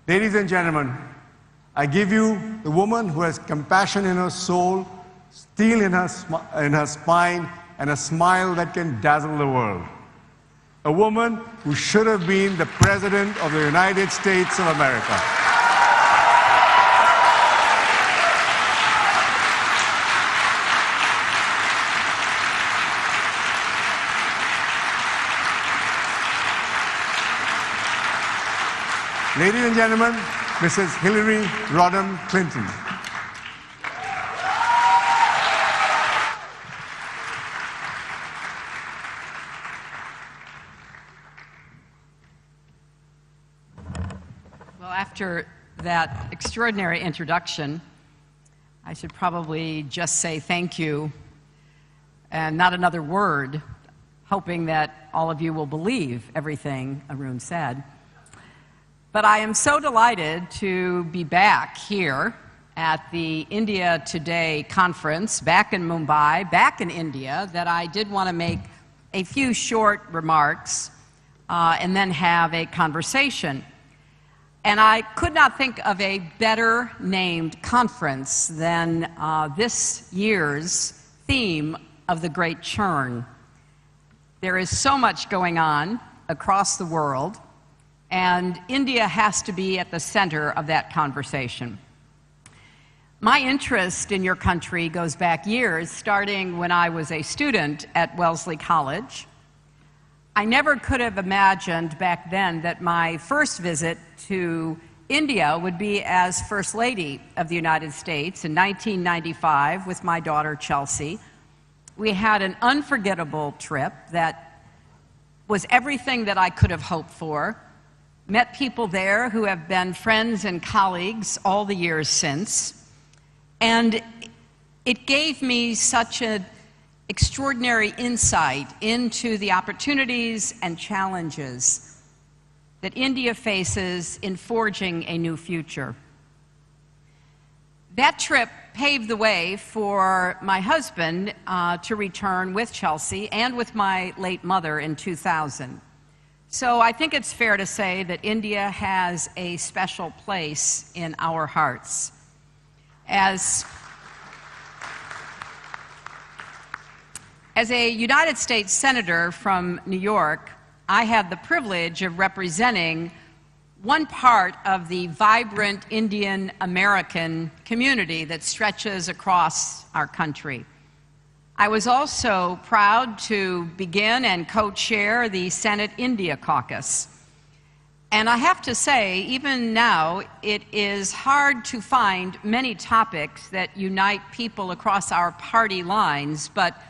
Ladies and gentlemen, I give you the woman who has compassion in her soul, steel in her spine, and a smile that can dazzle the world. A woman who should have been the President of the United States of America. Ladies and gentlemen, Mrs. Hilary Clinton. Well, after that extraordinary introduction, I should probably just say thank you and not another word, hoping that all of you will believe everything Arun said. But I am so delighted to be back here at the India Today conference, back in Mumbai, back in India, that I did want to make a few short remarks and then have a conversation. And I could not think of a better named conference than this year's theme of the Great Churn. There is so much going on across the world, and India has to be at the center of that conversation. My interest in your country goes back years, starting when I was a student at Wellesley College. I never could have imagined back then that my first visit to India would be as First Lady of the United States in 1995 with my daughter Chelsea. We had an unforgettable trip that was everything that I could have hoped for. Met people there who have been friends and colleagues all the years since. And it gave me such an extraordinary insight into the opportunities and challenges that India faces in forging a new future. That trip paved the way for my husband to return with Chelsea and with my late mother in 2000. So I think it's fair to say that India has a special place in our hearts. As a United States Senator from New York, I had the privilege of representing one part of the vibrant Indian American community that stretches across our country. I was also proud to begin and co-chair the Senate India Caucus. And I have to say, even now, it is hard to find many topics that unite people across our party lines, but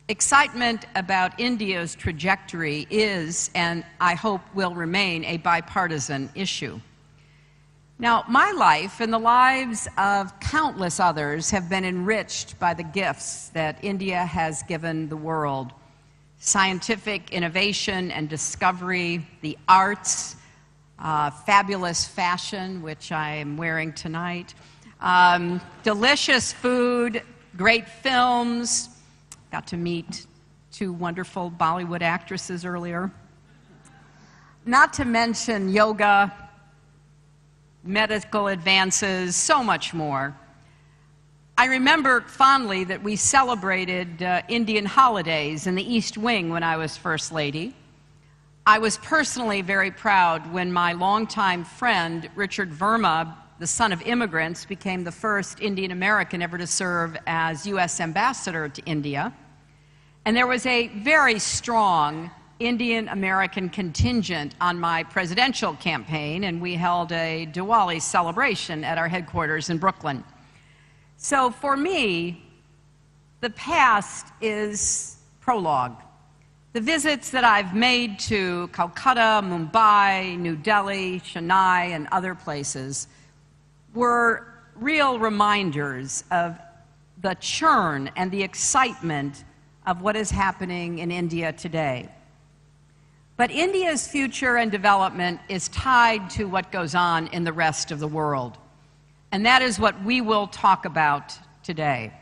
excitement about India's trajectory is, and I hope will remain, a bipartisan issue. Now, my life and the lives of countless others have been enriched by the gifts that India has given the world. Scientific innovation and discovery, the arts, fabulous fashion, which I am wearing tonight, delicious food, great films. Got to meet two wonderful Bollywood actresses earlier. Not to mention yoga, medical advances, so much more. I remember fondly that we celebrated Indian holidays in the East Wing when I was First Lady. I was personally very proud when my longtime friend, Richard Verma, the son of immigrants, became the first Indian American ever to serve as U.S. Ambassador to India. And there was a very strong Indian American contingent on my presidential campaign, and we held a Diwali celebration at our headquarters in Brooklyn. So for me, the past is prologue. The visits that I've made to Calcutta, Mumbai, New Delhi, Chennai, and other places were real reminders of the churn and the excitement of what is happening in India today. But India's future and development is tied to what goes on in the rest of the world. And that is what we will talk about today.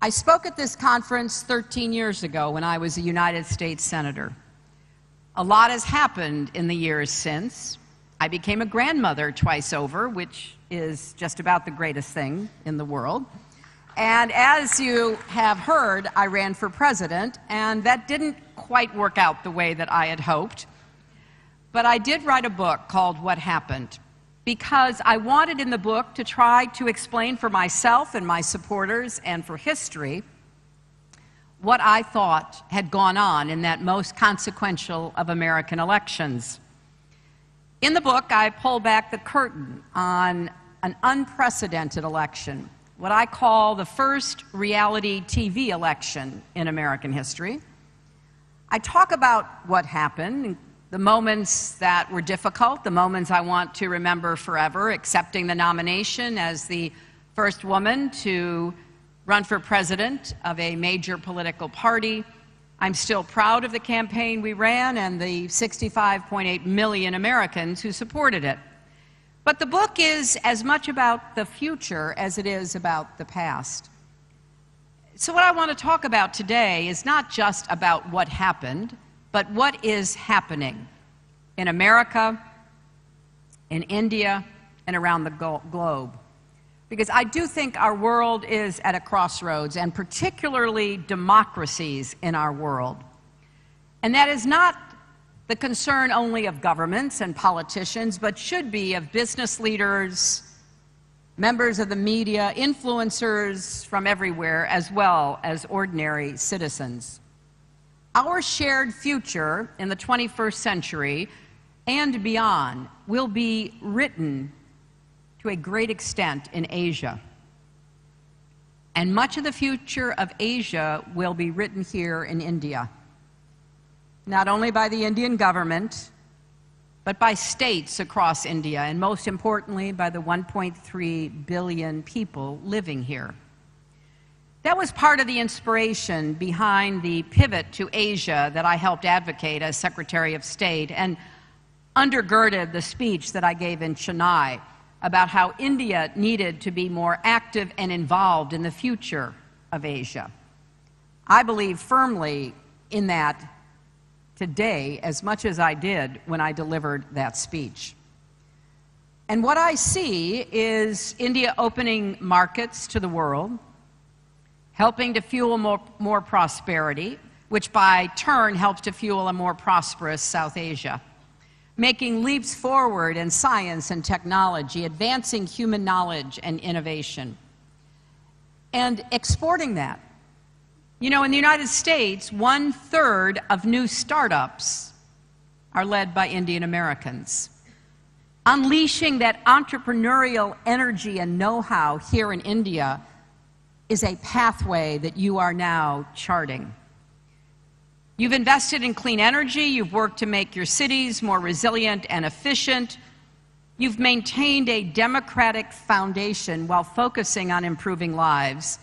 I spoke at this conference 13 years ago when I was a United States Senator. A lot has happened in the years since. I became a grandmother twice over, which is just about the greatest thing in the world. And as you have heard, I ran for president, and that didn't quite work out the way that I had hoped. But I did write a book called What Happened, because I wanted in the book to try to explain for myself and my supporters and for history what I thought had gone on in that most consequential of American elections. In the book, I pull back the curtain on an unprecedented election, what I call the first reality TV election in American history. I talk about what happened, the moments that were difficult, the moments I want to remember forever, accepting the nomination as the first woman to run for president of a major political party. I'm still proud of the campaign we ran and the 65.8 million Americans who supported it. But the book is as much about the future as it is about the past. So what I want to talk about today is not just about what happened, but what is happening in America, in India, and around the globe. Because I do think our world is at a crossroads, and particularly democracies in our world. And that is not the concern only of governments and politicians, but should be of business leaders, members of the media, influencers from everywhere, as well as ordinary citizens. Our shared future in the 21st century and beyond will be written to a great extent in Asia. And much of the future of Asia will be written here in India, not only by the Indian government, but by states across India, and most importantly, by the 1.3 billion people living here. That was part of the inspiration behind the pivot to Asia that I helped advocate as Secretary of State, and undergirded the speech that I gave in Chennai about how India needed to be more active and involved in the future of Asia. I believe firmly in that today as much as I did when I delivered that speech. And what I see is India opening markets to the world, helping to fuel more prosperity, which by turn helps to fuel a more prosperous South Asia, making leaps forward in science and technology, advancing human knowledge and innovation, and exporting that. You know, in the United States, 1/3 of new startups are led by Indian Americans. Unleashing that entrepreneurial energy and know-how here in India is a pathway that you are now charting. You've invested in clean energy, you've worked to make your cities more resilient and efficient, you've maintained a democratic foundation while focusing on improving lives,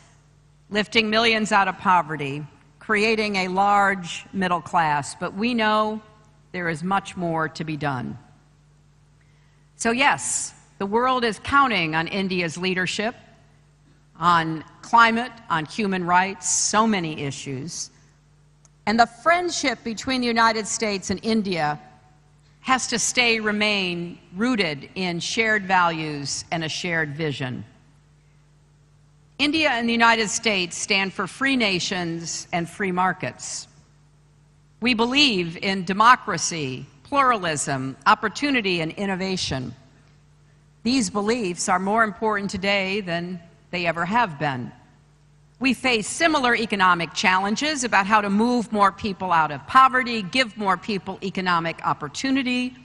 lifting millions out of poverty, creating a large middle class, but we know there is much more to be done. So yes, the world is counting on India's leadership, on climate, on human rights, so many issues. And the friendship between the United States and India has to remain rooted in shared values and a shared vision. India and the United States stand for free nations and free markets. We believe in democracy, pluralism, opportunity, and innovation. These beliefs are more important today than they ever have been. We face similar economic challenges about how to move more people out of poverty, give more people economic opportunity.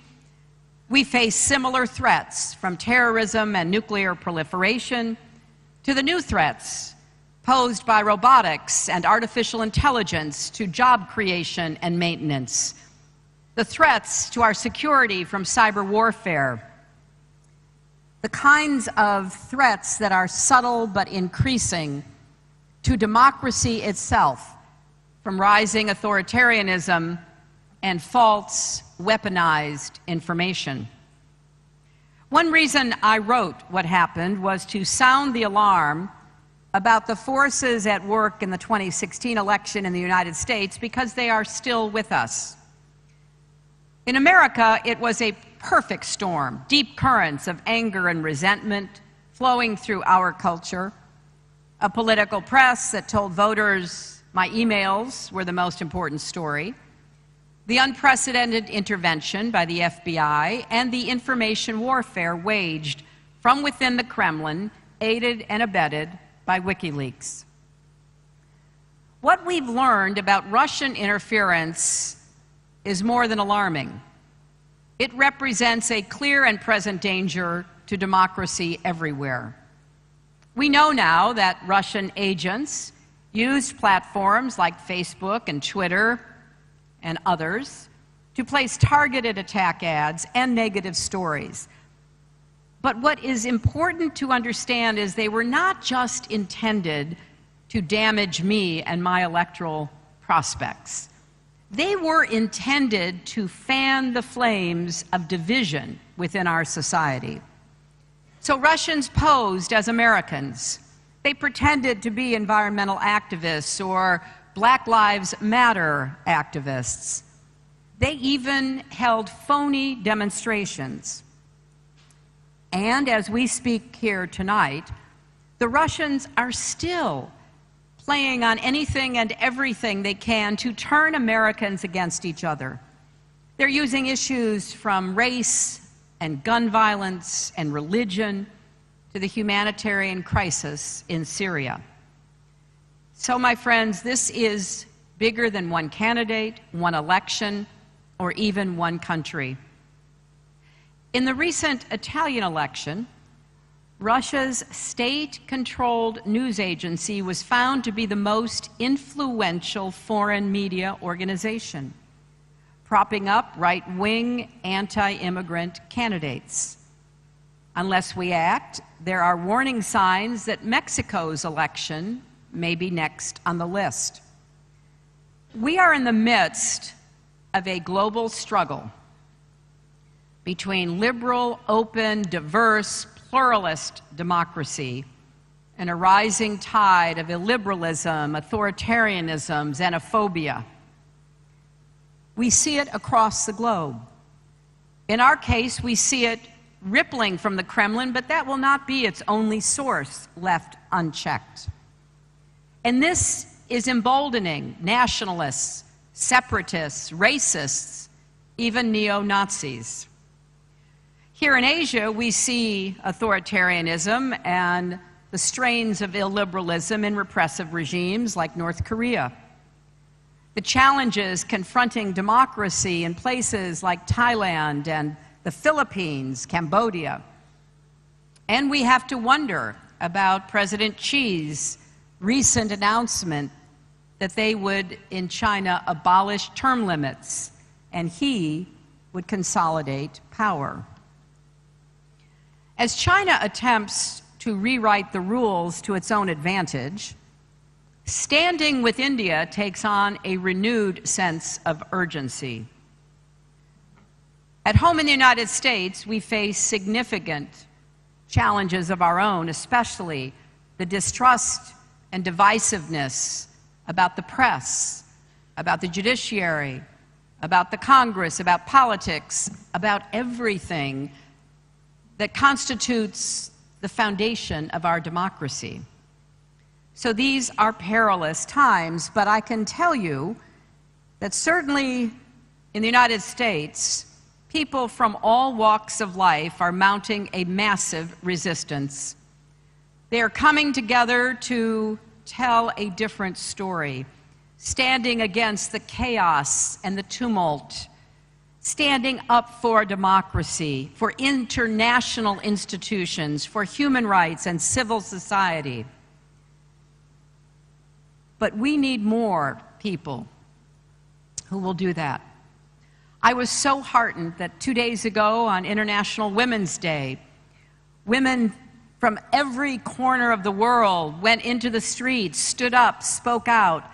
We face similar threats, from terrorism and nuclear proliferation to the new threats posed by robotics and artificial intelligence to job creation and maintenance, the threats to our security from cyber warfare, the kinds of threats that are subtle but increasing to democracy itself, from rising authoritarianism and false, weaponized information. One reason I wrote What Happened was to sound the alarm about the forces at work in the 2016 election in the United States, because they are still with us. In America, it was a perfect storm, deep currents of anger and resentment flowing through our culture, a political press that told voters my emails were the most important story, the unprecedented intervention by the FBI, and the information warfare waged from within the Kremlin, aided and abetted by WikiLeaks. What we've learned about Russian interference is more than alarming. It represents a clear and present danger to democracy everywhere. We know now that Russian agents used platforms like Facebook and Twitter and others to place targeted attack ads and negative stories. But what is important to understand is they were not just intended to damage me and my electoral prospects. They were intended to fan the flames of division within our society. So Russians posed as Americans. They pretended to be environmental activists or Black Lives Matter activists. They even held phony demonstrations. And as we speak here tonight, the Russians are still playing on anything and everything they can to turn Americans against each other. They're using issues from race and gun violence and religion to the humanitarian crisis in Syria. So, my friends, this is bigger than one candidate, one election, or even one country. In the recent Italian election, Russia's state-controlled news agency was found to be the most influential foreign media organization, propping up right-wing, anti-immigrant candidates. Unless we act, there are warning signs that Mexico's election may be next on the list. We are in the midst of a global struggle between liberal, open, diverse, pluralist democracy and a rising tide of illiberalism, authoritarianism, xenophobia. We see it across the globe. In our case, we see it rippling from the Kremlin, but that will not be its only source left unchecked. And this is emboldening nationalists, separatists, racists, even neo-Nazis. Here in Asia, we see authoritarianism and the strains of illiberalism in repressive regimes like North Korea. The challenges confronting democracy in places like Thailand and the Philippines, Cambodia. And we have to wonder about President Xi's recent announcement that they would, in China, abolish term limits, and he would consolidate power. As China attempts to rewrite the rules to its own advantage, standing with India takes on a renewed sense of urgency. At home in the United States, we face significant challenges of our own, especially the distrust and divisiveness about the press, about the judiciary, about the Congress, about politics, about everything that constitutes the foundation of our democracy. So these are perilous times, but I can tell you that certainly in the United States, people from all walks of life are mounting a massive resistance. They are coming together to tell a different story, standing against the chaos and the tumult, standing up for democracy, for international institutions, for human rights and civil society. But we need more people who will do that. I was so heartened that 2 days ago on International Women's Day, women from every corner of the world went into the streets, stood up, spoke out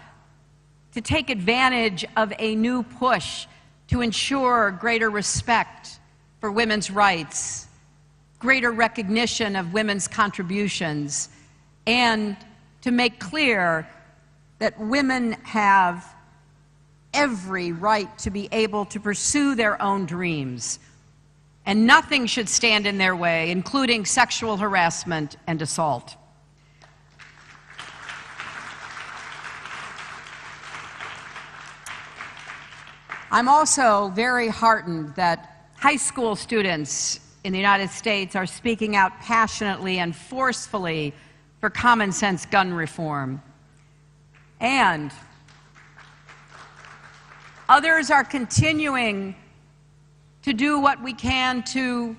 to take advantage of a new push to ensure greater respect for women's rights, greater recognition of women's contributions, and to make clear that women have every right to be able to pursue their own dreams and nothing should stand in their way, including sexual harassment and assault. I'm also very heartened that high school students in the United States are speaking out passionately and forcefully for common sense gun reform. And others are continuing to do what we can to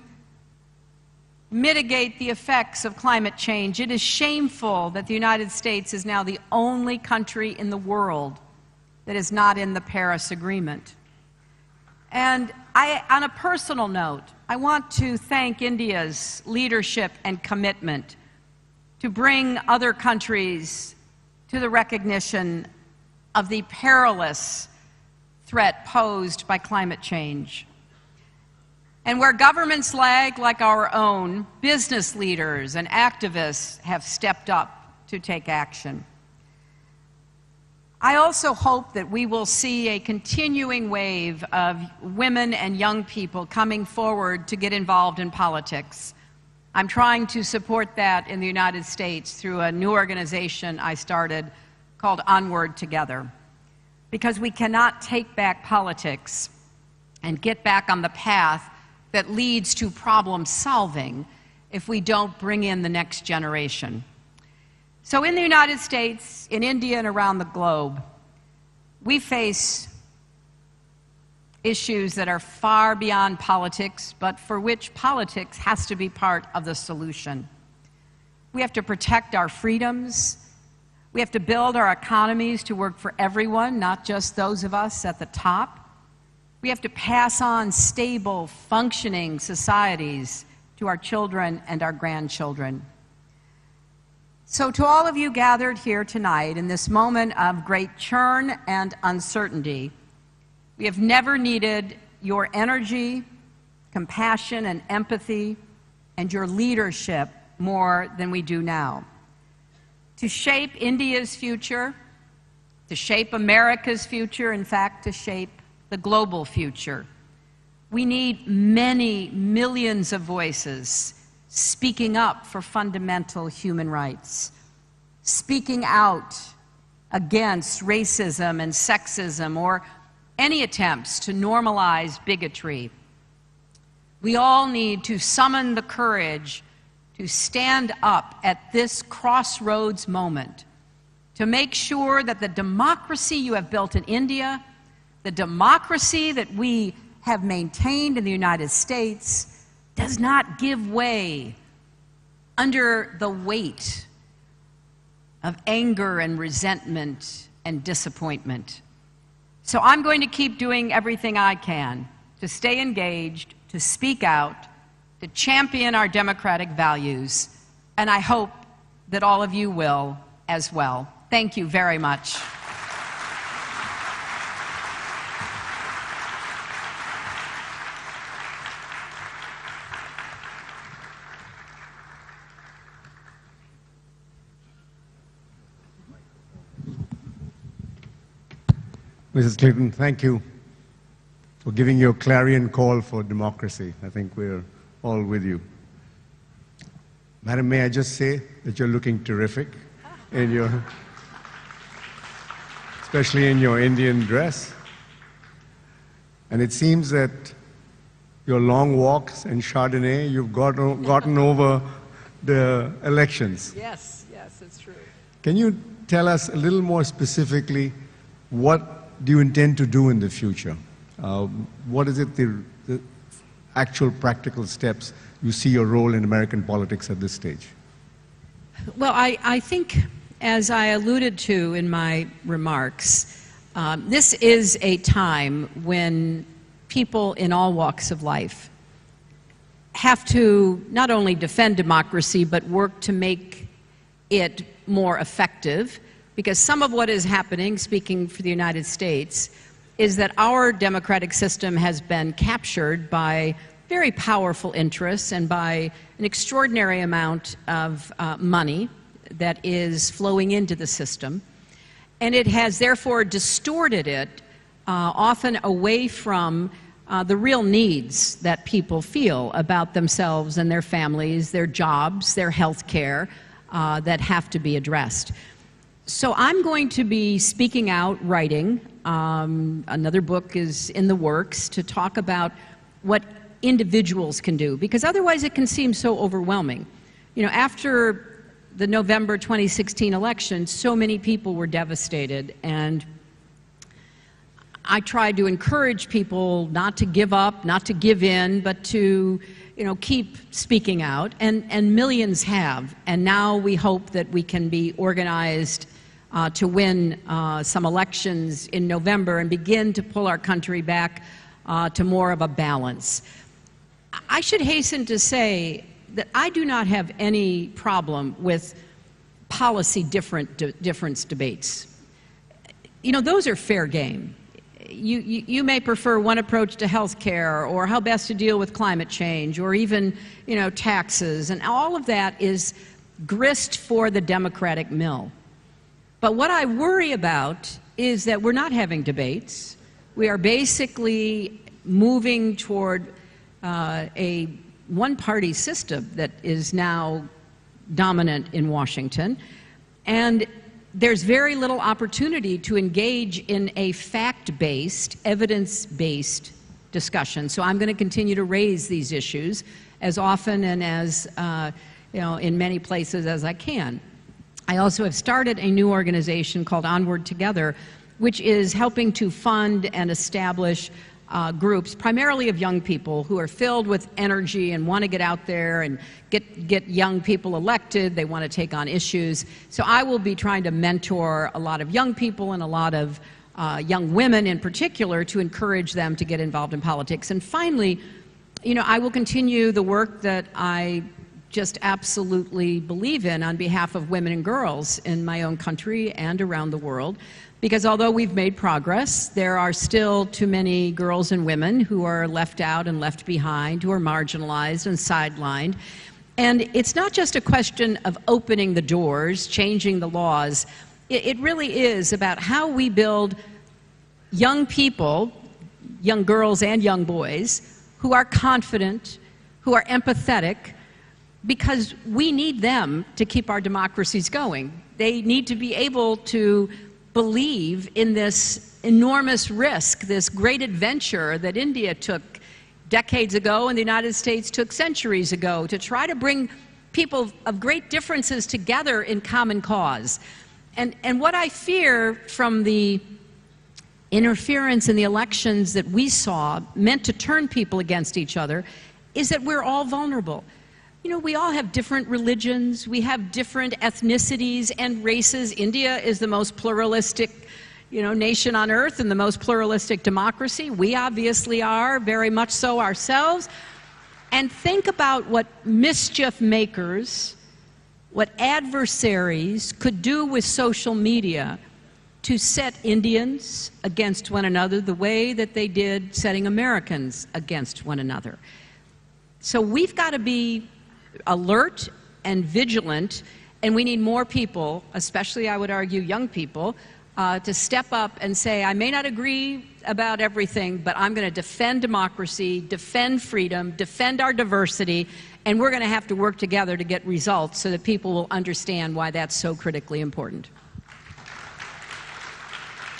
mitigate the effects of climate change. It is shameful that the United States is now the only country in the world that is not in the Paris Agreement. And on a personal note, I want to thank India's leadership and commitment to bring other countries to the recognition of the perilous threat posed by climate change. And where governments lag, like our own, business leaders and activists have stepped up to take action. I also hope that we will see a continuing wave of women and young people coming forward to get involved in politics. I'm trying to support that in the United States through a new organization I started called Onward Together. Because we cannot take back politics and get back on the path that leads to problem solving if we don't bring in the next generation. So in the United States, in India, and around the globe, we face issues that are far beyond politics, but for which politics has to be part of the solution. We have to protect our freedoms. We have to build our economies to work for everyone, not just those of us at the top. We have to pass on stable, functioning societies to our children and our grandchildren. So to all of you gathered here tonight in this moment of great churn and uncertainty, we have never needed your energy, compassion, and empathy, and your leadership more than we do now. To shape India's future, to shape America's future, in fact, to shape the global future, we need many millions of voices speaking up for fundamental human rights, speaking out against racism and sexism or any attempts to normalize bigotry. We all need to summon the courage to stand up at this crossroads moment to make sure that the democracy you have built in India, the democracy that we have maintained in the United States, does not give way under the weight of anger and resentment and disappointment. So I'm going to keep doing everything I can to stay engaged, to speak out, to champion our democratic values, and I hope that all of you will as well. Thank you very much. Mrs. Clinton, thank you for giving your clarion call for democracy. I think we're all with you. Madam, may I just say that you're looking terrific in your, especially in your Indian dress. And it seems that your long walks and Chardonnay, you've gotten over the elections. Yes, it's true. Can you tell us a little more specifically what do you intend to do in the future? What is it, the actual practical steps you see your role in American politics at this stage? Well, I think, as I alluded to in my remarks, this is a time when people in all walks of life have to not only defend democracy, but work to make it more effective. Because some of what is happening, speaking for the United States, is that our democratic system has been captured by very powerful interests and by an extraordinary amount of money that is flowing into the system. And it has therefore distorted it often away from the real needs that people feel about themselves and their families, their jobs, their health care, that have to be addressed. So I'm going to be speaking out, writing. Another book is in the works to talk about what individuals can do, because otherwise it can seem so overwhelming. You know, after the November 2016 election, so many people were devastated, and I tried to encourage people not to give up, not to give in, but to, you know, keep speaking out, and millions have. And now we hope that we can be organized to win some elections in November and begin to pull our country back to more of a balance. I should hasten to say that I do not have any problem with policy difference debates. You know, those are fair game. You may prefer one approach to health care, or how best to deal with climate change, or even, you know, taxes, and all of that is grist for the Democratic mill. But what I worry about is that we're not having debates. We are basically moving toward a one-party system that is now dominant in Washington, and there's very little opportunity to engage in a fact-based, evidence-based discussion. So I'm going to continue to raise these issues as often and as, you know, in many places as I can. I also have started a new organization called Onward Together, which is helping to fund and establish groups, primarily of young people who are filled with energy and want to get out there and get young people elected. They want to take on issues. So I will be trying to mentor a lot of young people and a lot of young women in particular to encourage them to get involved in politics. And finally, you know, I will continue the work that I just absolutely believe in on behalf of women and girls in my own country and around the world. Because although we've made progress, there are still too many girls and women who are left out and left behind, who are marginalized and sidelined. And it's not just a question of opening the doors, changing the laws. It really is about how we build young people, young girls and young boys, who are confident, who are empathetic, because we need them to keep our democracies going. They need to be able to believe in this enormous risk, this great adventure that India took decades ago and the United States took centuries ago to try to bring people of great differences together in common cause. And what I fear from the interference in the elections that we saw meant to turn people against each other is that we're all vulnerable. You know, we all have different religions, we have different ethnicities and races. India is the most pluralistic, you know, nation on earth and the most pluralistic democracy. We obviously are, very much so ourselves. And think about what mischief makers, what adversaries could do with social media to set Indians against one another the way that they did setting Americans against one another. So we've got to be alert and vigilant, and we need more people, especially I would argue young people, to step up and say, I may not agree about everything, but I'm going to defend democracy, defend freedom, defend our diversity, and we're going to have to work together to get results so that people will understand why that's so critically important.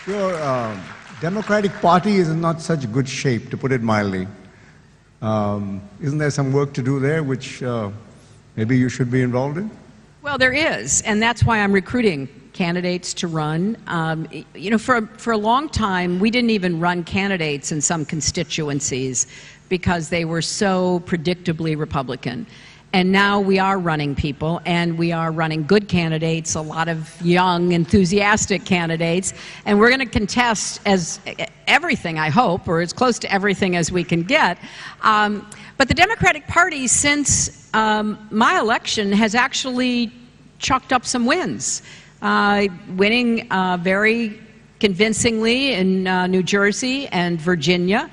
Your Democratic Party is in not such good shape, to put it mildly. Isn't there some work to do there, which maybe you should be involved in? Well, there is, and that's why I'm recruiting candidates to run. You know, for a long time, we didn't even run candidates in some constituencies because they were so predictably Republican. And now we are running people, and we are running good candidates, a lot of young, enthusiastic candidates, and we're going to contest as everything, I hope, or as close to everything as we can get. But the Democratic Party, since my election, has actually chalked up some wins, winning very convincingly in New Jersey and Virginia,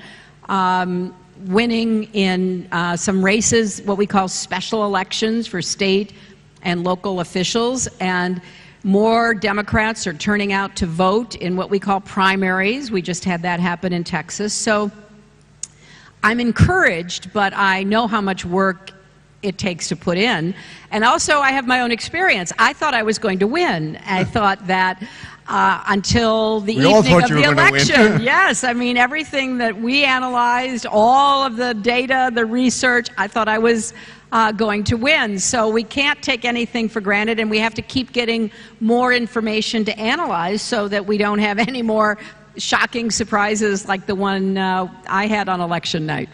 winning in some races, what we call special elections for state and local officials, and more Democrats are turning out to vote in what we call primaries. We just had that happen in Texas. So I'm encouraged, but I know how much work it takes to put in. And also, I have my own experience. I thought I was going to win. I thought that until the evening of the election. Yes, I mean, everything that we analyzed, all of the data, the research, I thought I was going to win. So we can't take anything for granted, and we have to keep getting more information to analyze so that we don't have any more shocking surprises like the one I had on election night.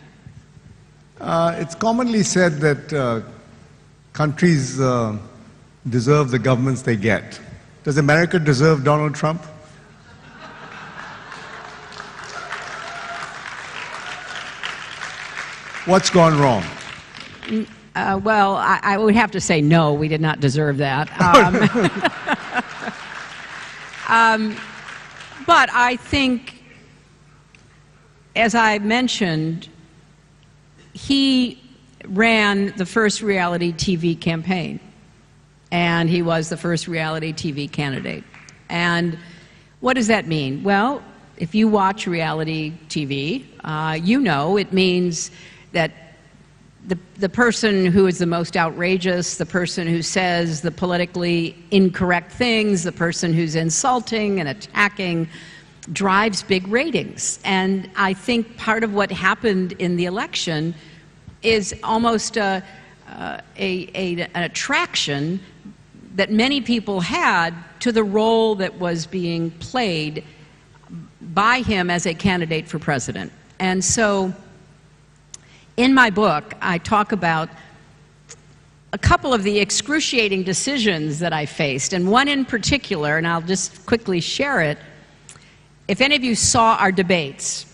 It's commonly said that countries deserve the governments they get. Does America deserve Donald Trump? What's gone wrong? Well, I would have to say no, we did not deserve that. But I think, as I mentioned, he ran the first reality TV campaign, and he was the first reality TV candidate. And what does that mean? Well, if you watch reality TV, you know it means that the person who is the most outrageous, the person who says the politically incorrect things, the person who's insulting and attacking, drives big ratings. And I think part of what happened in the election is almost an attraction that many people had to the role that was being played by him as a candidate for president. And so in my book, I talk about a couple of the excruciating decisions that I faced, and one in particular, and I'll just quickly share it. If any of you saw our debates,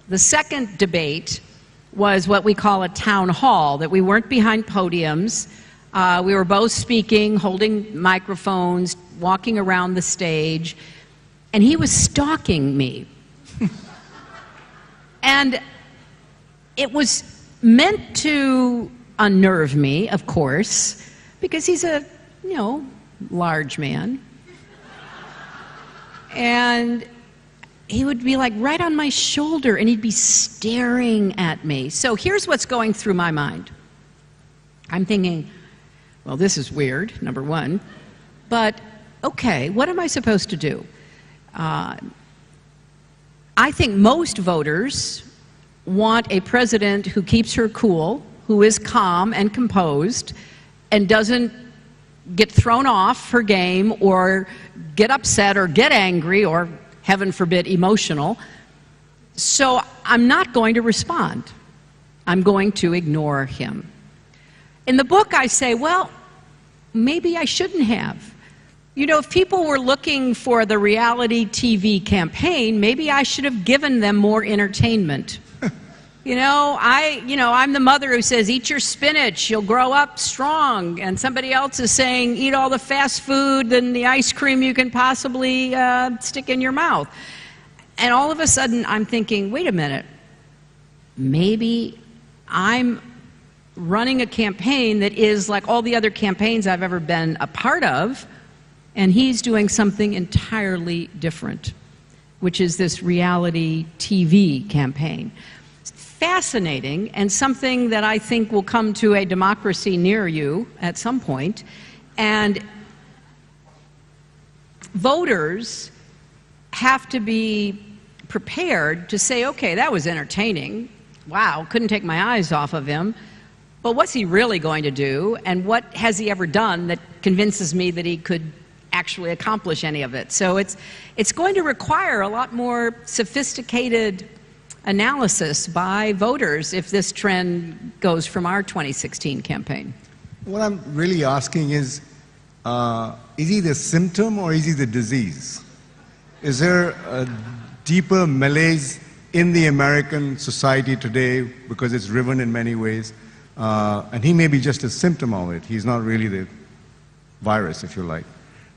the second debate was what we call a town hall, that we weren't behind podiums. We were both speaking, holding microphones, walking around the stage, and he was stalking me. And it was meant to unnerve me, of course, because he's a, large man. And he would be like right on my shoulder, and he'd be staring at me. So here's what's going through my mind. I'm thinking, well, this is weird, number one, but okay, what am I supposed to do? I think most voters want a president who keeps her cool, who is calm and composed, and doesn't get thrown off her game or get upset or get angry or, heaven forbid, emotional. So I'm not going to respond. I'm going to ignore him. In the book, I say, well, maybe I shouldn't have. If people were looking for the reality TV campaign, maybe I should have given them more entertainment. I'm the mother who says, eat your spinach, you'll grow up strong. And somebody else is saying, eat all the fast food and the ice cream you can possibly stick in your mouth. And all of a sudden, I'm thinking, wait a minute, maybe I'm running a campaign that is like all the other campaigns I've ever been a part of, and he's doing something entirely different, which is this reality TV campaign. Fascinating, and something that I think will come to a democracy near you at some point. And voters have to be prepared to say, okay, that was entertaining. Wow, couldn't take my eyes off of him. But what's he really going to do? And what has he ever done that convinces me that he could actually accomplish any of it? So it's going to require a lot more sophisticated analysis by voters if this trend goes from our 2016 campaign. What I'm really asking is he the symptom or is he the disease? Is there a deeper malaise in the American society today because it's driven in many ways? And he may be just a symptom of it. He's not really the virus, if you like.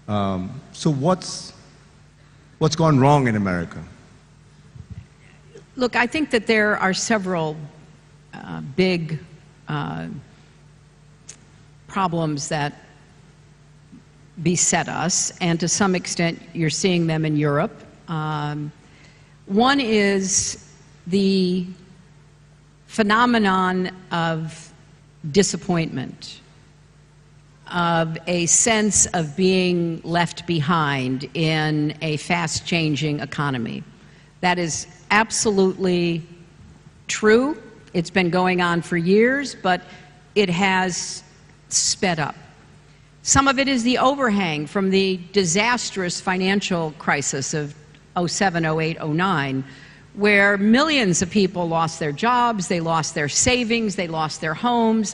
So what's gone wrong in America? Look, I think that there are several big problems that beset us, and to some extent you're seeing them in Europe. One is the phenomenon of disappointment, of a sense of being left behind in a fast-changing economy. That is absolutely true. It's been going on for years, but it has sped up. Some of it is the overhang from the disastrous financial crisis of 07, 08, 09, where millions of people lost their jobs, they lost their savings, they lost their homes,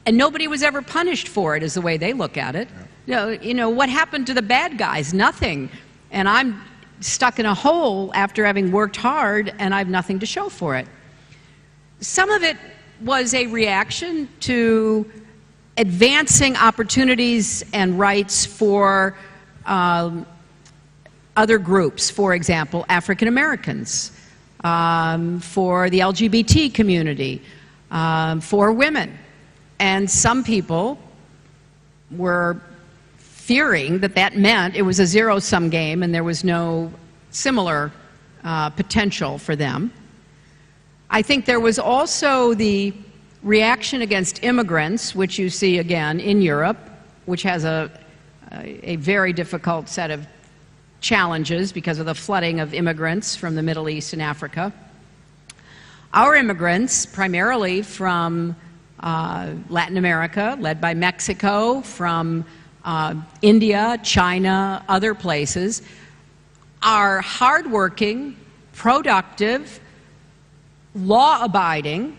and nobody was ever punished for it, is the way they look at it. You know, what happened to the bad guys? Nothing. And I'm stuck in a hole after having worked hard, and I have nothing to show for it. Some of it was a reaction to advancing opportunities and rights for other groups, for example, African Americans, for the LGBT community, for women. And some people were fearing that that meant it was a zero-sum game and there was no similar potential for them. I think there was also the reaction against immigrants, which you see again in Europe, which has a very difficult set of challenges because of the flooding of immigrants from the Middle East and Africa. Our immigrants, primarily from Latin America, led by Mexico, from India, China, other places, are hardworking, productive, law-abiding.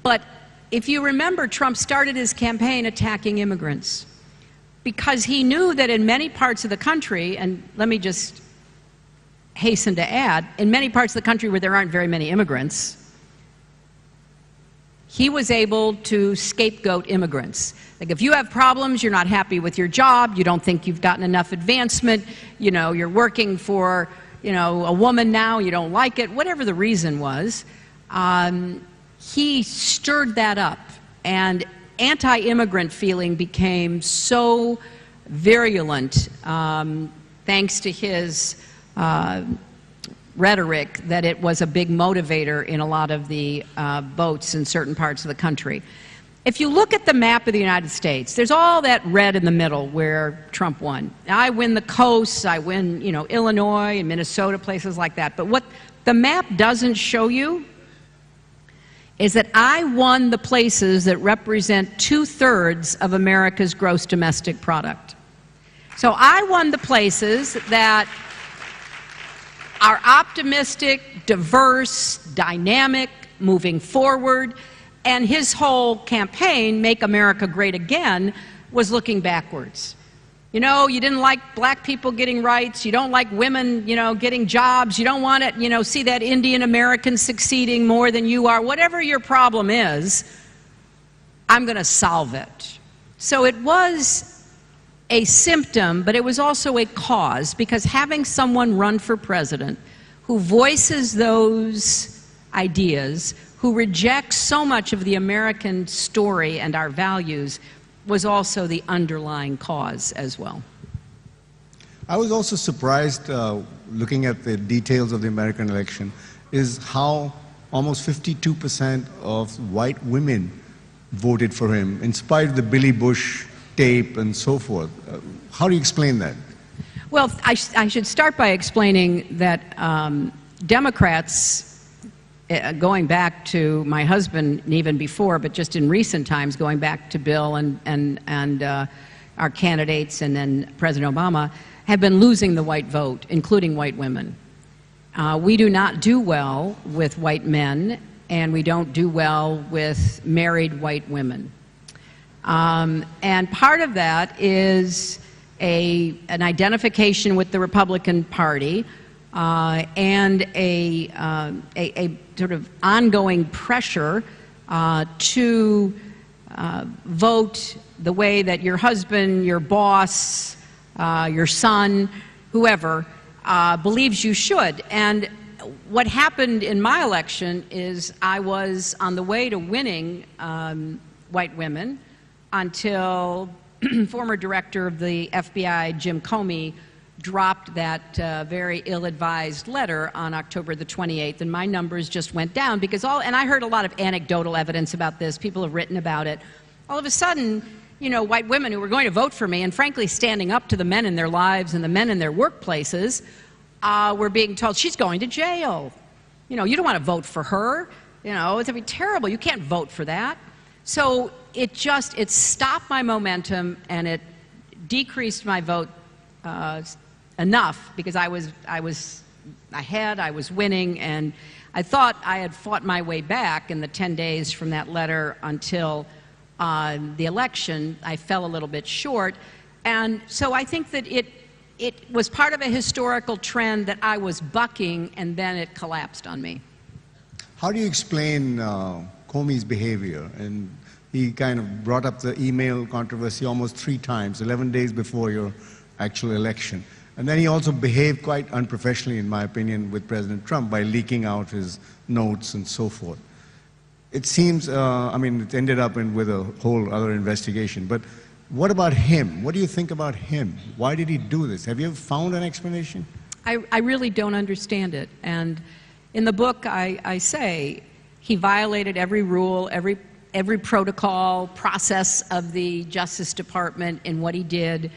But if you remember, Trump started his campaign attacking immigrants because he knew that in many parts of the country, and let me just hasten to add, in many parts of the country where there aren't very many immigrants, he was able to scapegoat immigrants. Like, if you have problems, you're not happy with your job, you don't think you've gotten enough advancement, you know, you're working for, you know, a woman now, you don't like it, whatever the reason was, he stirred that up, and anti-immigrant feeling became so virulent thanks to his rhetoric that it was a big motivator in a lot of the votes in certain parts of the country. If you look at the map of the United States, there's all that red in the middle where Trump won. I win the coasts, I win, you know, Illinois and Minnesota, places like that. But what the map doesn't show you is that I won the places that represent 2/3 of America's gross domestic product. So I won the places that are optimistic, diverse, dynamic, moving forward, and his whole campaign, Make America Great Again, was looking backwards. You know, you didn't like black people getting rights, you don't like women, you know, getting jobs, you don't want to, you know, see that Indian American succeeding more than you are. Whatever your problem is, I'm going to solve it. So it was a symptom, but it was also a cause, because having someone run for president who voices those ideas, who rejects so much of the American story and our values, was also the underlying cause as well. I was also surprised, looking at the details of the American election, is how almost 52% of white women voted for him, in spite of the Billy Bush tape and so forth. How do you explain that? Well, I should start by explaining that Democrats, going back to my husband and even before, but just in recent times, going back to Bill and our candidates and then President Obama, have been losing the white vote, including white women. We do not do well with white men, and we don't do well with married white women. And part of that is an identification with the Republican Party, and a sort of ongoing pressure to vote the way that your husband, your boss, your son, whoever, believes you should. And what happened in my election is I was on the way to winning white women until former director of the FBI, Jim Comey, dropped that very ill-advised letter on October the 28th, and my numbers just went down because and I heard a lot of anecdotal evidence about this. People have written about it. All of a sudden, you know, white women who were going to vote for me and frankly standing up to the men in their lives and the men in their workplaces were being told, she's going to jail. You know, you don't want to vote for her. You know, it's going to be terrible. You can't vote for that. So it stopped my momentum and it decreased my vote enough because I was ahead, I was winning, and I thought I had fought my way back in the 10 days from that letter until the election. I fell a little bit short, and so I think that it was part of a historical trend that I was bucking, and then it collapsed on me. How do you explain Comey's behavior? And he kind of brought up the email controversy almost 3 times, 11 days before your actual election. And then he also behaved quite unprofessionally, in my opinion, with President Trump by leaking out his notes and so forth. It seems, I mean, it ended up with a whole other investigation. But what about him? What do you think about him? Why did he do this? Have you ever found an explanation? I really don't understand it. And in the book, I say he violated every rule, every protocol, process of the Justice Department in what he did.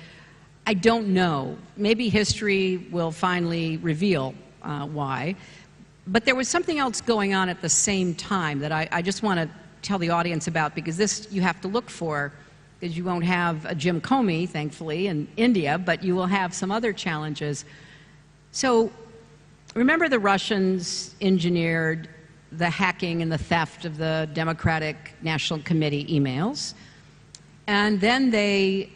I don't know. Maybe history will finally reveal why. But there was something else going on at the same time that I just want to tell the audience about, because this you have to look for, because you won't have a Jim Comey, thankfully, in India, but you will have some other challenges. So remember the Russians engineered the hacking and the theft of the Democratic National Committee emails, and then they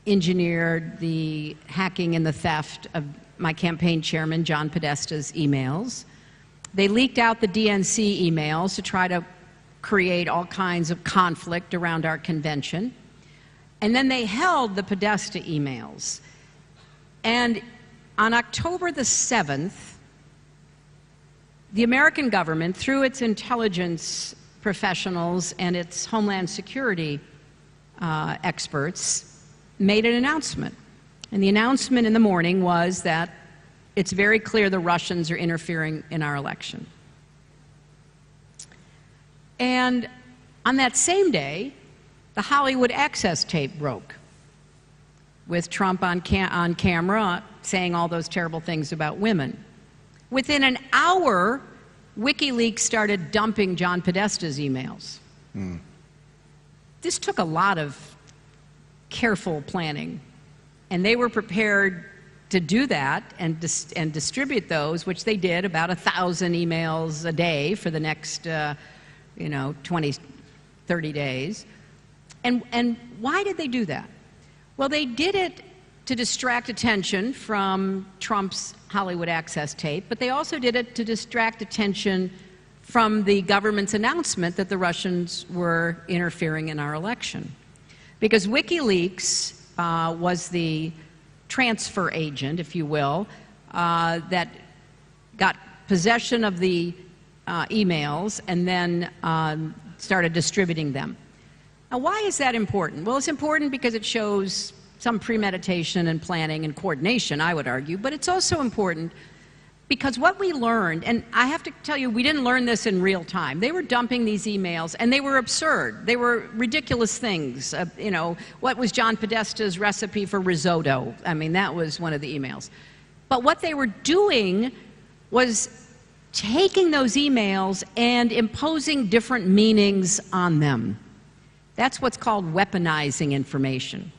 engineered the hacking and the theft of my campaign chairman, John Podesta's emails. They leaked out the DNC emails to try to create all kinds of conflict around our convention. And then they held the Podesta emails. And on October the 7th, the American government, through its intelligence professionals and its Homeland Security experts, made an announcement. And the announcement in the morning was that it's very clear the Russians are interfering in our election. And on that same day, the Hollywood Access tape broke, with Trump on camera saying all those terrible things about women. Within an hour, WikiLeaks started dumping John Podesta's emails. This took a lot of careful planning, and they were prepared to do that and distribute those, which they did, about 1,000 emails a day for the next 20, 30 days. And why did they do that? Well, they did it to distract attention from Trump's Hollywood Access tape, but they also did it to distract attention from the government's announcement that the Russians were interfering in our election. Because WikiLeaks was the transfer agent, if you will, that got possession of the emails and then started distributing them. Now, why is that important? Well, it's important because it shows some premeditation and planning and coordination, I would argue, but it's also important because what we learned, and I have to tell you, we didn't learn this in real time. They were dumping these emails, and they were absurd. They were ridiculous things. What was John Podesta's recipe for risotto? I mean, that was one of the emails. But what they were doing was taking those emails and imposing different meanings on them. That's what's called weaponizing information.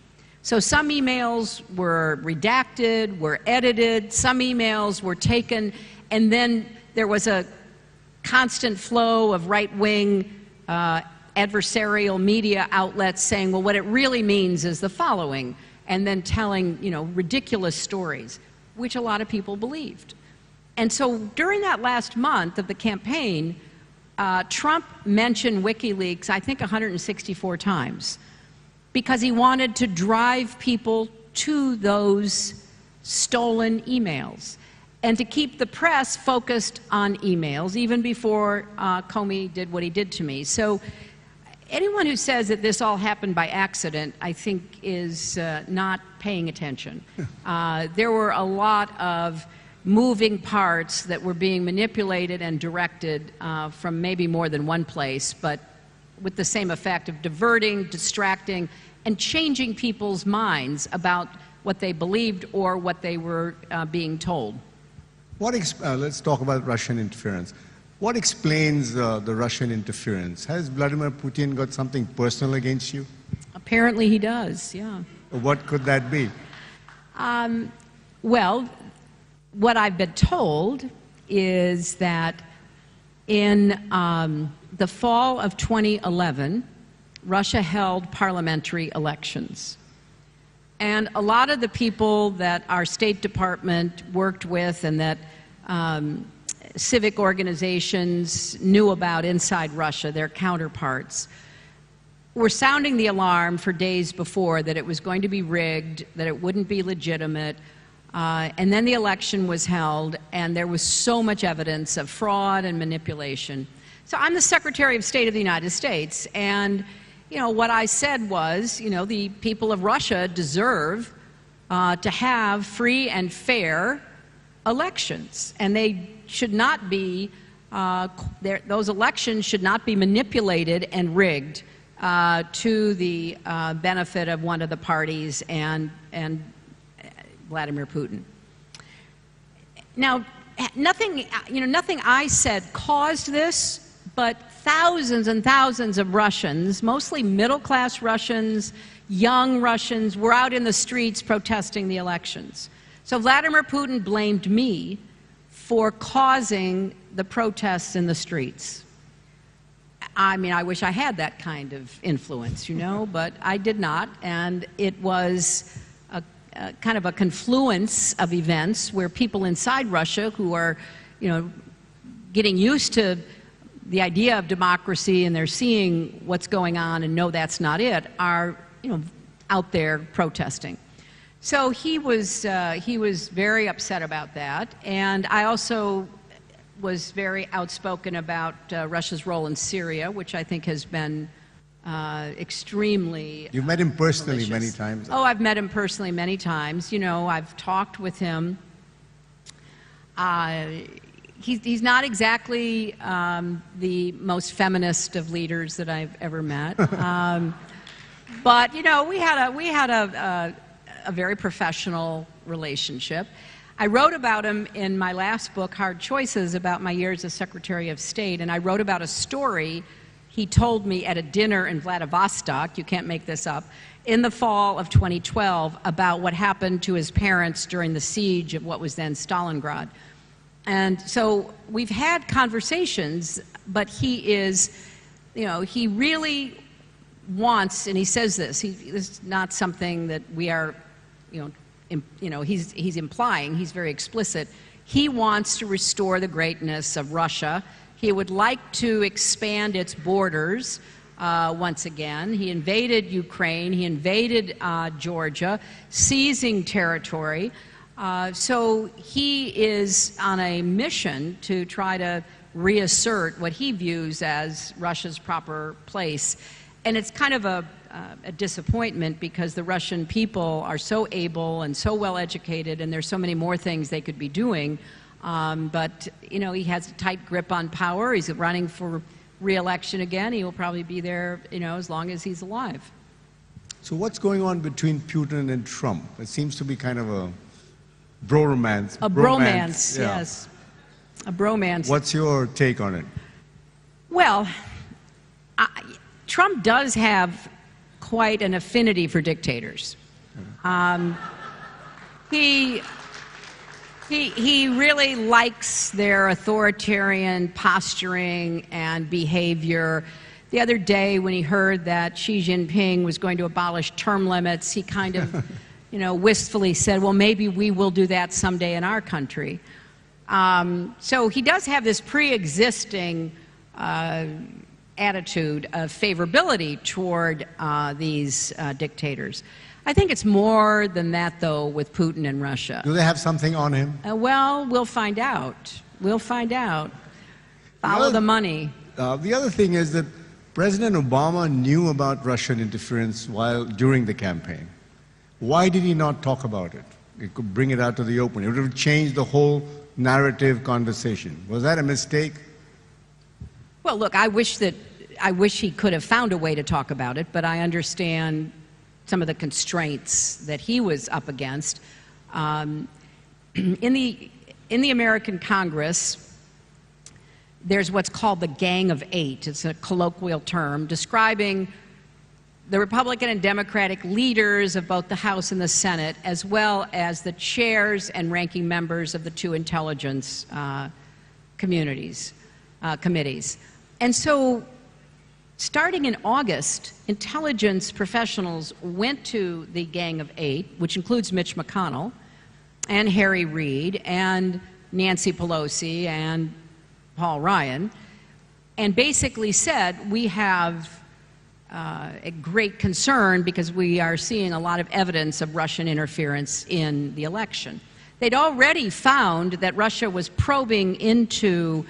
So some emails were redacted, were edited, some emails were taken, and then there was a constant flow of right-wing adversarial media outlets saying, well, what it really means is the following, and then telling, ridiculous stories, which a lot of people believed. And so during that last month of the campaign, Trump mentioned WikiLeaks, I think 164 times, because he wanted to drive people to those stolen emails and to keep the press focused on emails, even before Comey did what he did to me. So Anyone who says that this all happened by accident, I think, is not paying attention. There were a lot of moving parts that were being manipulated and directed from maybe more than one place, but with the same effect of diverting, distracting, and changing people's minds about what they believed or what they were being told. Let's talk about Russian interference. What explains the Russian interference? Has Vladimir Putin got something personal against you? Apparently he does, yeah. What could that be? Well, what I've been told is that in the fall of 2011, Russia held parliamentary elections. And a lot of the people that our State Department worked with and that civic organizations knew about inside Russia, their counterparts, were sounding the alarm for days before that it was going to be rigged, that it wouldn't be legitimate. And then the election was held, and there was so much evidence of fraud and manipulation. So I'm the Secretary of State of the United States, and what I said was, the people of Russia deserve to have free and fair elections, and they should not be, those elections should not be manipulated and rigged to the benefit of one of the parties and Vladimir Putin. Now, nothing I said caused this, but thousands and thousands of Russians, mostly middle-class Russians, young Russians, were out in the streets protesting the elections. So Vladimir Putin blamed me for causing the protests in the streets. I mean, I wish I had that kind of influence, but I did not, and it was kind of a confluence of events where people inside Russia who are, getting used to the idea of democracy and they're seeing what's going on and know that's not it, are, out there protesting. So he was very upset about that, and I also was very outspoken about Russia's role in Syria, which I think has been extremely You've met him personally malicious. many times. Oh, I've met him personally many times. I've talked with him. He's not exactly the most feminist of leaders that I've ever met. But, we had a very professional relationship. I wrote about him in my last book, Hard Choices, about my years as Secretary of State, and I wrote about a story he told me at a dinner in Vladivostok, you can't make this up, in the fall of 2012 about what happened to his parents during the siege of what was then Stalingrad. And so we've had conversations, but he is, he really wants, and he says this, this is not something that we are, he's implying, he's very explicit. He wants to restore the greatness of Russia. He would like to expand its borders once again. He invaded Ukraine. He invaded Georgia, seizing territory. So he is on a mission to try to reassert what he views as Russia's proper place. And it's kind of a disappointment because the Russian people are so able and so well educated, and there's so many more things they could be doing. But, he has a tight grip on power. He's running for re-election again. He will probably be there, as long as he's alive. So what's going on between Putin and Trump? It seems to be kind of a bro-romance. A bromance, yeah. yes. A bromance. What's your take on it? Well, Trump does have quite an affinity for dictators. He really likes their authoritarian posturing and behavior. The other day when he heard that Xi Jinping was going to abolish term limits, he kind of, wistfully said, well, maybe we will do that someday in our country. So he does have this pre-existing attitude of favorability toward these dictators. I think it's more than that, though, with Putin and Russia. Do they have something on him? Well, we'll find out. We'll find out. Follow the money. The other thing is that President Obama knew about Russian interference during the campaign. Why did he not talk about it? He could bring it out to the open. It would have changed the whole narrative conversation. Was that a mistake? Well, look, I wish he could have found a way to talk about it, but I understand some of the constraints that he was up against. In the American Congress, there's what's called the Gang of Eight. It's a colloquial term describing the Republican and Democratic leaders of both the House and the Senate, as well as the chairs and ranking members of the two intelligence committees. And so, starting in August, intelligence professionals went to the Gang of Eight, which includes Mitch McConnell, and Harry Reid, and Nancy Pelosi, and Paul Ryan, and basically said, we have a great concern because we are seeing a lot of evidence of Russian interference in the election. They'd already found that Russia was probing into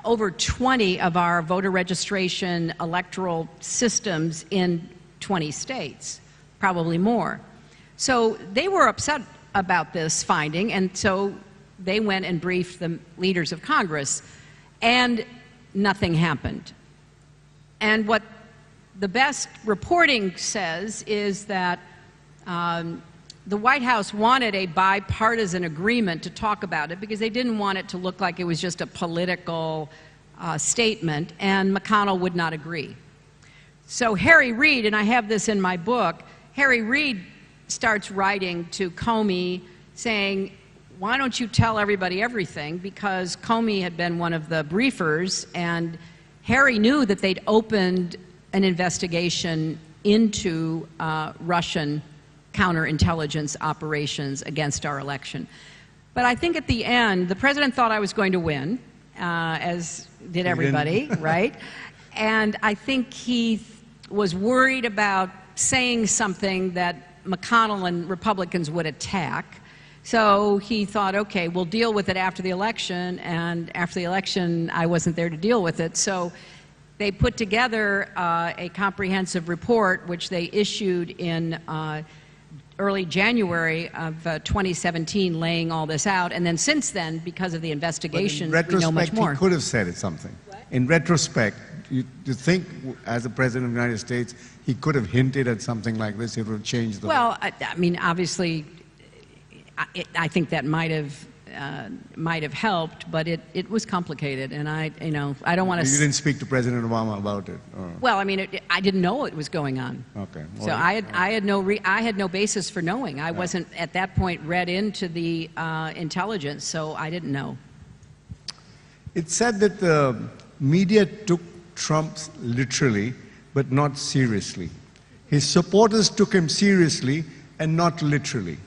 over 20 of our voter registration electoral systems in 20 states, probably more. So they were upset about this finding, and so they went and briefed the leaders of Congress, and nothing happened. And what the best reporting says is that the White House wanted a bipartisan agreement to talk about it because they didn't want it to look like it was just a political statement, and McConnell would not agree. So Harry Reid, and I have this in my book, Harry Reid starts writing to Comey saying, why don't you tell everybody everything? Because Comey had been one of the briefers, and Harry knew that they'd opened an investigation into Russian counterintelligence operations against our election. But I think at the end, the president thought I was going to win, as did everybody, right? And I think he was worried about saying something that McConnell and Republicans would attack. So he thought, okay, we'll deal with it after the election, and after the election, I wasn't there to deal with it. So they put together a comprehensive report, which they issued in early January of 2017, laying all this out. And then since then, because of the investigation, we know much more. He could have said something. What? In retrospect, you think, as the President of the United States, he could have hinted at something like this? It would have changed the... Well, I mean, obviously, I think that might have helped, but it was complicated, and I don't want to. You didn't speak to President Obama about it. Or? Well, I mean, I didn't know it was going on. Okay. Well, so I had no basis for knowing. I wasn't at that point read into the intelligence, so I didn't know. It's said that the media took Trump literally, but not seriously. His supporters took him seriously and not literally.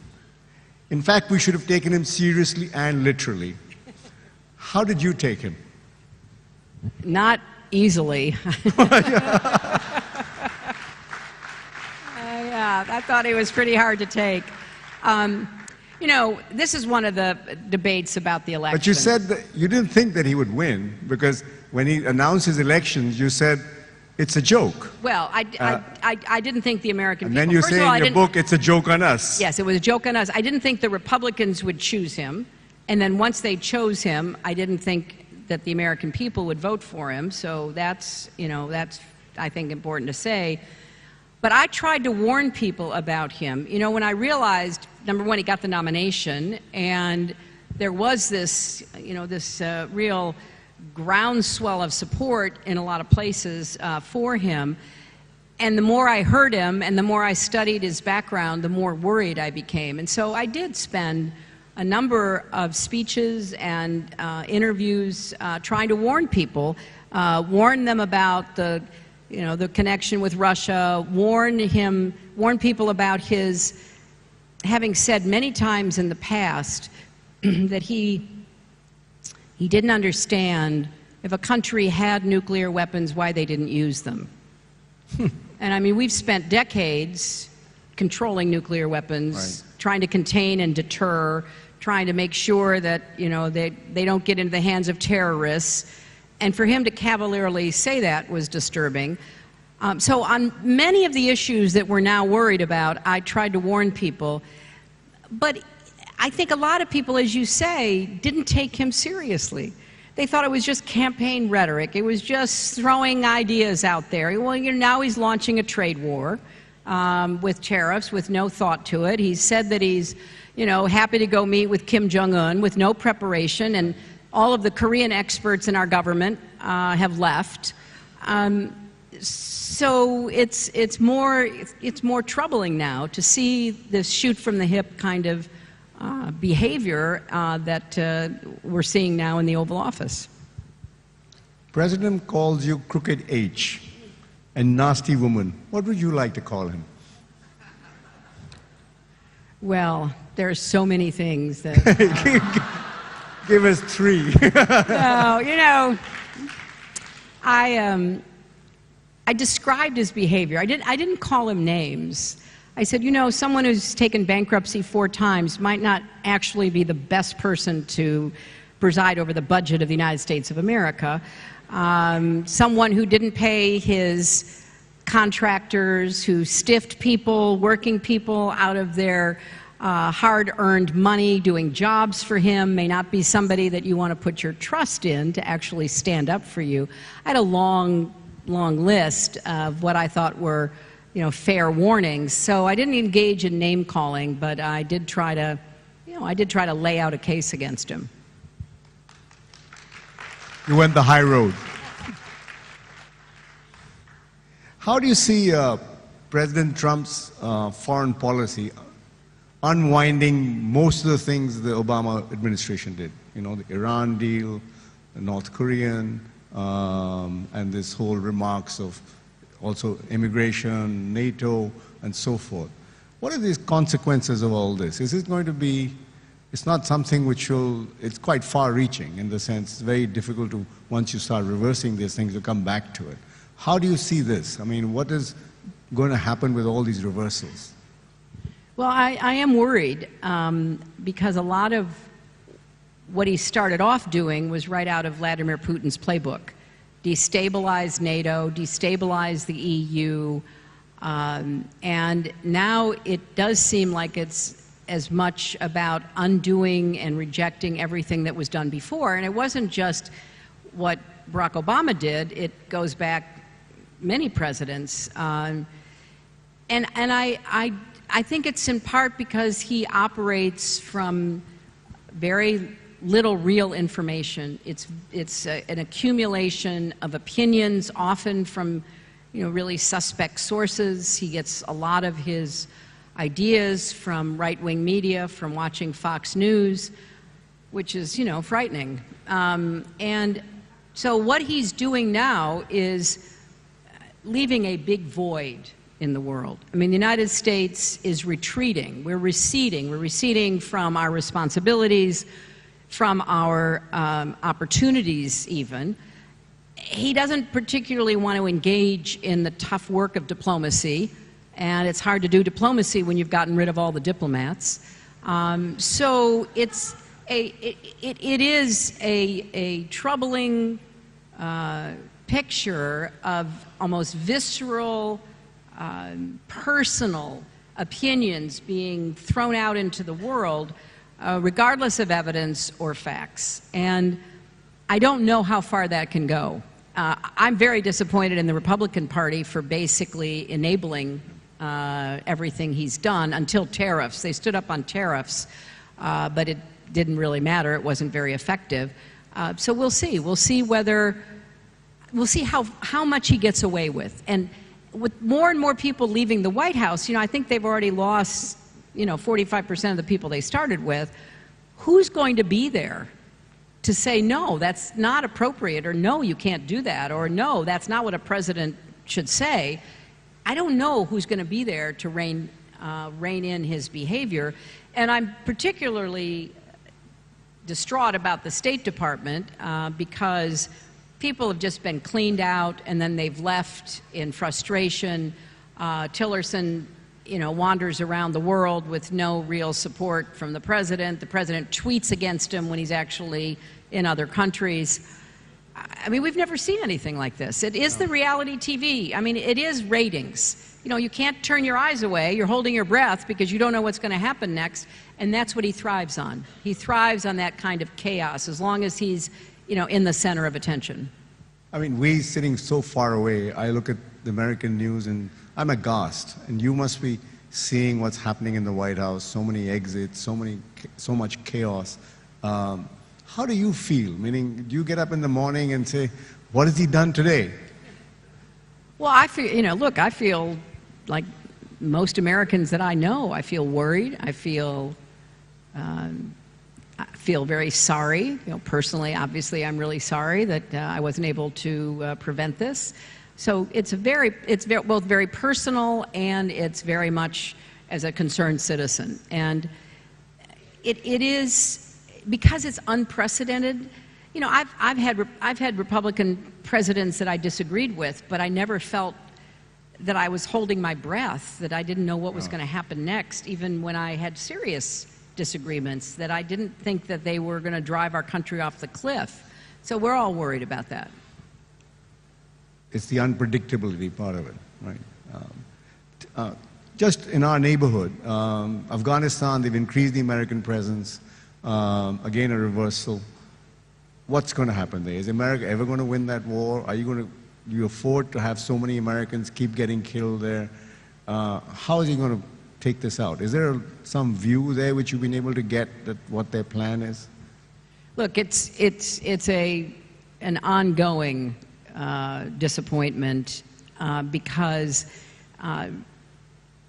In fact, we should have taken him seriously and literally. How did you take him? Not easily. Yeah, I thought he was pretty hard to take. You know, this is one of the debates about the election. But you said that you didn't think that he would win, because when he announced his elections, you said, it's a joke. Well, I didn't think the American people... And then you say in your book, it's a joke on us. Yes, it was a joke on us. I didn't think the Republicans would choose him. And then once they chose him, I didn't think that the American people would vote for him. So that's, I think, important to say. But I tried to warn people about him. You know, when I realized, number one, he got the nomination, and there was this, this real groundswell of support in a lot of places for him. And the more I heard him and the more I studied his background, the more worried I became. And so I did spend a number of speeches and interviews trying to warn people, warn them about the connection with Russia, warn people about his having said many times in the past that he didn't understand if a country had nuclear weapons, why they didn't use them. And I mean, we've spent decades controlling nuclear weapons, right, trying to contain and deter, trying to make sure that, they don't get into the hands of terrorists. And for him to cavalierly say that was disturbing. So on many of the issues that we're now worried about, I tried to warn people. But I think a lot of people, as you say, didn't take him seriously. They thought it was just campaign rhetoric. It was just throwing ideas out there. Well, now he's launching a trade war with tariffs with no thought to it. He's said that he's, happy to go meet with Kim Jong-un with no preparation, and all of the Korean experts in our government have left. So it's more troubling now to see this shoot from the hip kind of behavior that we're seeing now in the Oval Office. President calls you Crooked H and nasty woman. What would you like to call him? Well, there's so many things that... Give us three. No, I described his behavior. I didn't call him names. I said, someone who's taken bankruptcy 4 times might not actually be the best person to preside over the budget of the United States of America. Someone who didn't pay his contractors, who stiffed people, working people out of their hard-earned money doing jobs for him may not be somebody that you want to put your trust in to actually stand up for you. I had a long list of what I thought were, fair warnings. So I didn't engage in name calling, but I did try to, lay out a case against him. You went the high road. How do you see President Trump's foreign policy unwinding most of the things the Obama administration did? The Iran deal, the North Korean, and this whole remarks of also immigration, NATO, and so forth. What are these consequences of all this? Is it going to be, it's not something which will, it's quite far-reaching in the sense it's very difficult to, once you start reversing these things, to come back to it. How do you see this? I mean, what is going to happen with all these reversals? Well, I am worried because a lot of what he started off doing was right out of Vladimir Putin's playbook. Destabilize NATO, destabilize the EU, and now it does seem like it's as much about undoing and rejecting everything that was done before. And it wasn't just what Barack Obama did, it goes back many presidents. And I think it's in part because he operates from very little real information. It's an accumulation of opinions, often from really suspect sources. He gets a lot of his ideas from right-wing media, from watching Fox News, which is frightening. And so what he's doing now is leaving a big void in the world. I mean, the United States is retreating. We're receding. We're receding from our responsibilities, from our opportunities even. He doesn't particularly want to engage in the tough work of diplomacy, and it's hard to do diplomacy when you've gotten rid of all the diplomats. So it is a troubling picture of almost visceral, personal opinions being thrown out into the world regardless of evidence or facts. And I don't know how far that can go. I'm very disappointed in the Republican Party for basically enabling everything he's done until tariffs. They stood up on tariffs, but it didn't really matter. It wasn't very effective. So we'll see. We'll see how much he gets away with. And with more and more people leaving the White House, I think they've already lost 45% of the people they started with. Who's going to be there to say, no, that's not appropriate, or no, you can't do that, or no, that's not what a president should say? I don't know who's going to be there to rein in his behavior. And I'm particularly distraught about the State Department because people have just been cleaned out and then they've left in frustration. Tillerson wanders around the world with no real support from the president. The president tweets against him when he's actually in other countries. I mean, we've never seen anything like this. It is the reality TV. I mean, it is ratings. You know, you can't turn your eyes away. You're holding your breath because you don't know what's going to happen next. And that's what he thrives on. He thrives on that kind of chaos as long as he's, you know, in the center of attention. I mean, we sitting so far away, I look at the American news and I'm aghast. And you must be seeing what's happening in the White House, so many exits, so much chaos. How do you feel? Meaning, do you get up in the morning and say, what has he done today? Well, I feel, you know, look, I feel like most Americans that I know. I feel worried. I feel very sorry. You know, personally, obviously, I'm really sorry that I wasn't able to prevent this. So it's both very personal and it's very much as a concerned citizen. And it is, because it's unprecedented. You know, I've had Republican presidents that I disagreed with, but I never felt that I was holding my breath, that I didn't know what was going to happen next, even when I had serious disagreements, that I didn't think that they were going to drive our country off the cliff. So we're all worried about that. It's the unpredictability part of it, right? Just in our neighborhood, Afghanistan, they've increased the American presence. Again, a reversal. What's going to happen there? Is America ever going to win that war? Do you afford to have so many Americans keep getting killed there? How is he going to take this out? Is there some view there which you've been able to get that what their plan is? Look, it's an ongoing disappointment because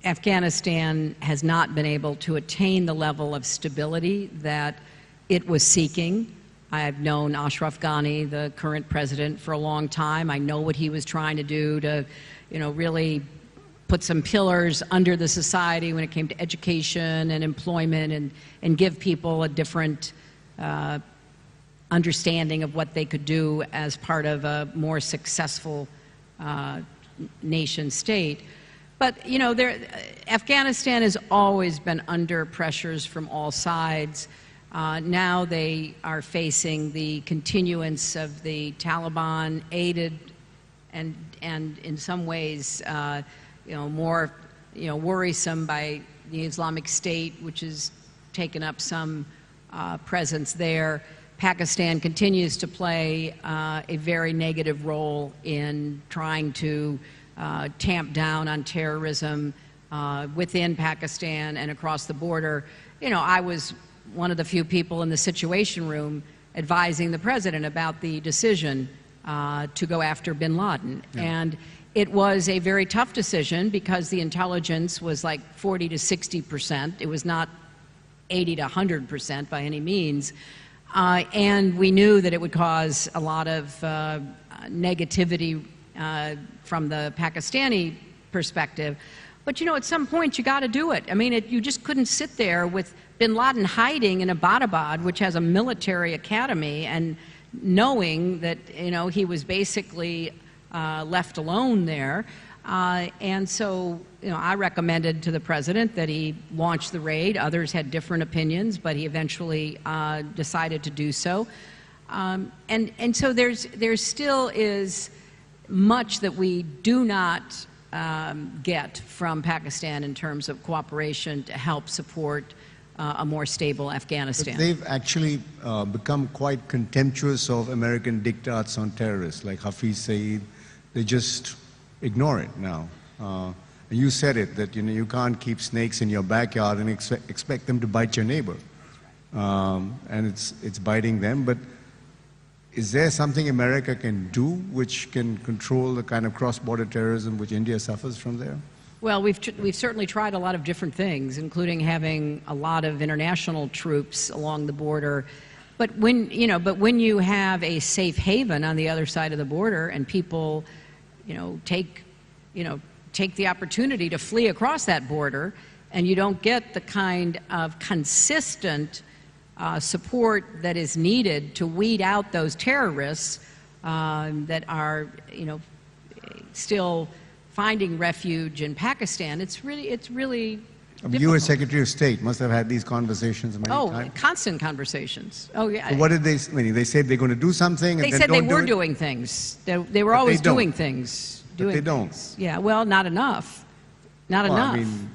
Afghanistan has not been able to attain the level of stability that it was seeking. I've known Ashraf Ghani, the current president, for a long time. I know what he was trying to do to, you know, really put some pillars under the society when it came to education and employment and give people a different understanding of what they could do as part of a more successful nation state. But, you know, Afghanistan has always been under pressures from all sides. Now they are facing the continuance of the Taliban, aided and in some ways, more, worrisome by the Islamic State, which has taken up some presence there. Pakistan continues to play a very negative role in trying to tamp down on terrorism within Pakistan and across the border. You know, I was one of the few people in the Situation Room advising the president about the decision to go after bin Laden. Yeah. And it was a very tough decision because the intelligence was like 40 to 60%. It was not 80 to 100% by any means. And we knew that it would cause a lot of negativity from the Pakistani perspective. But, you know, at some point you got to do it. I mean, you just couldn't sit there with bin Laden hiding in Abbottabad, which has a military academy, and knowing that, you know, he was basically left alone there. And so, you know, I recommended to the president that he launch the raid. Others had different opinions, but he eventually decided to do so. And so there still is much that we do not get from Pakistan in terms of cooperation to help support a more stable Afghanistan. But they've actually become quite contemptuous of American diktats on terrorists, like Hafiz Saeed. They just ignore it now. And you said it, that, you know, you can't keep snakes in your backyard and expect them to bite your neighbor. And it's biting them. But is there something America can do which can control the kind of cross-border terrorism which India suffers from there? Well, we've certainly tried a lot of different things, including having a lot of international troops along the border. But when you have a safe haven on the other side of the border and people, take the opportunity to flee across that border, and you don't get the kind of consistent support that is needed to weed out those terrorists that are, still finding refuge in Pakistan, it's really U.S. Secretary of State must have had these conversations many times. Constant conversations. Oh, yeah. So what did they mean? They said they're going to do something, and they then said they don't do were it? doing things. They were always doing things. But they don't. Yeah, well, not enough. Not Well, enough. I mean,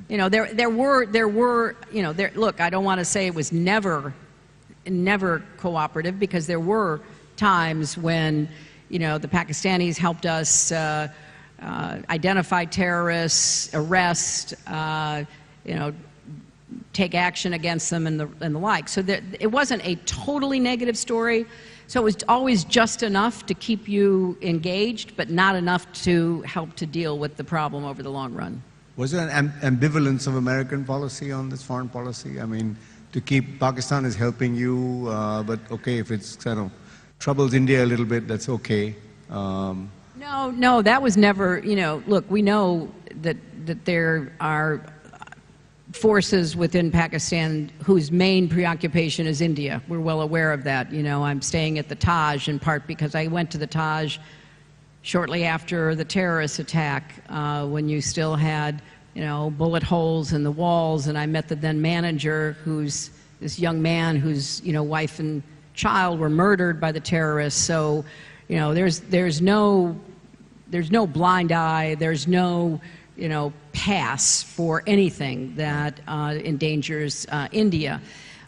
You know, there were, you know, look, I don't want to say it was never cooperative, because there were times when, you know, the Pakistanis helped us identify terrorists, arrest, you know, take action against them and the like. So it wasn't a totally negative story. So it was always just enough to keep you engaged, but not enough to help to deal with the problem over the long run. was there an ambivalence of American policy on this foreign policy? I mean, to keep Pakistan is helping you, but okay, if it's kind of troubles India a little bit, that's okay. No, that was never, you know, look, we know that there are forces within Pakistan whose main preoccupation is India. We're well aware of that. You know, I'm staying at the Taj in part because I went to the Taj shortly after the terrorist attack, when you still had, you know, bullet holes in the walls, and I met the then manager, who's this young man whose, you know, wife and child were murdered by the terrorists. So, you know, there's no blind eye, there's no, you know, pass for anything that endangers India.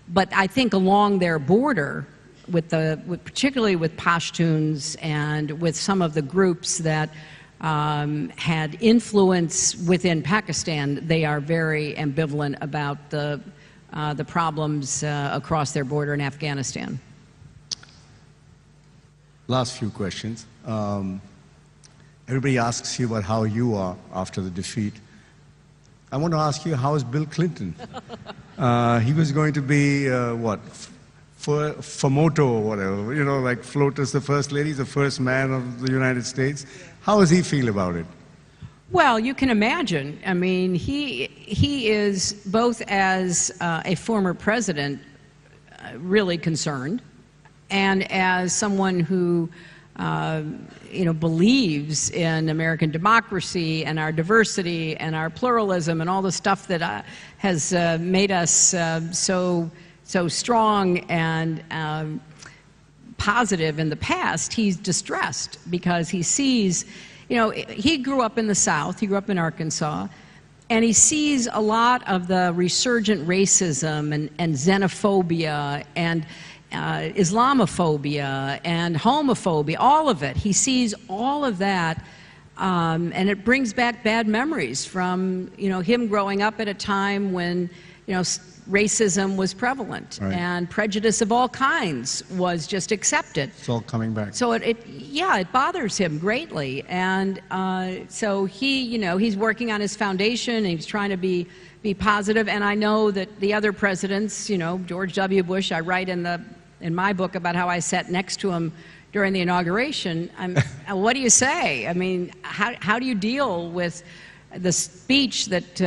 But I think along their border, particularly with Pashtuns and with some of the groups that had influence within Pakistan, they are very ambivalent about the problems across their border in Afghanistan. Last few questions. Everybody asks you about how you are after the defeat. I want to ask you, how is Bill Clinton? He was going to be, what, Famoto or whatever, you know, like float as the first lady, the first man of the United States. How does he feel about it? Well, you can imagine. I mean, he is, both as a former president, really concerned, and as someone who, you know, believes in American democracy and our diversity and our pluralism and all the stuff that has made us so strong and positive in the past. He's distressed because he sees, you know, he grew up in the South, he grew up in Arkansas, and he sees a lot of the resurgent racism and xenophobia and Islamophobia and homophobia, all of it. He sees all of that, and it brings back bad memories from, you know, him growing up at a time when, you know, racism was prevalent, right, and prejudice of all kinds was just accepted. It's all coming back. So it bothers him greatly, and so he, you know, he's working on his foundation, and he's trying to be positive. And I know that the other presidents, you know, George W. Bush, I write in my book about how I sat next to him during the inauguration. What do you say? I mean, how do you deal with the speech that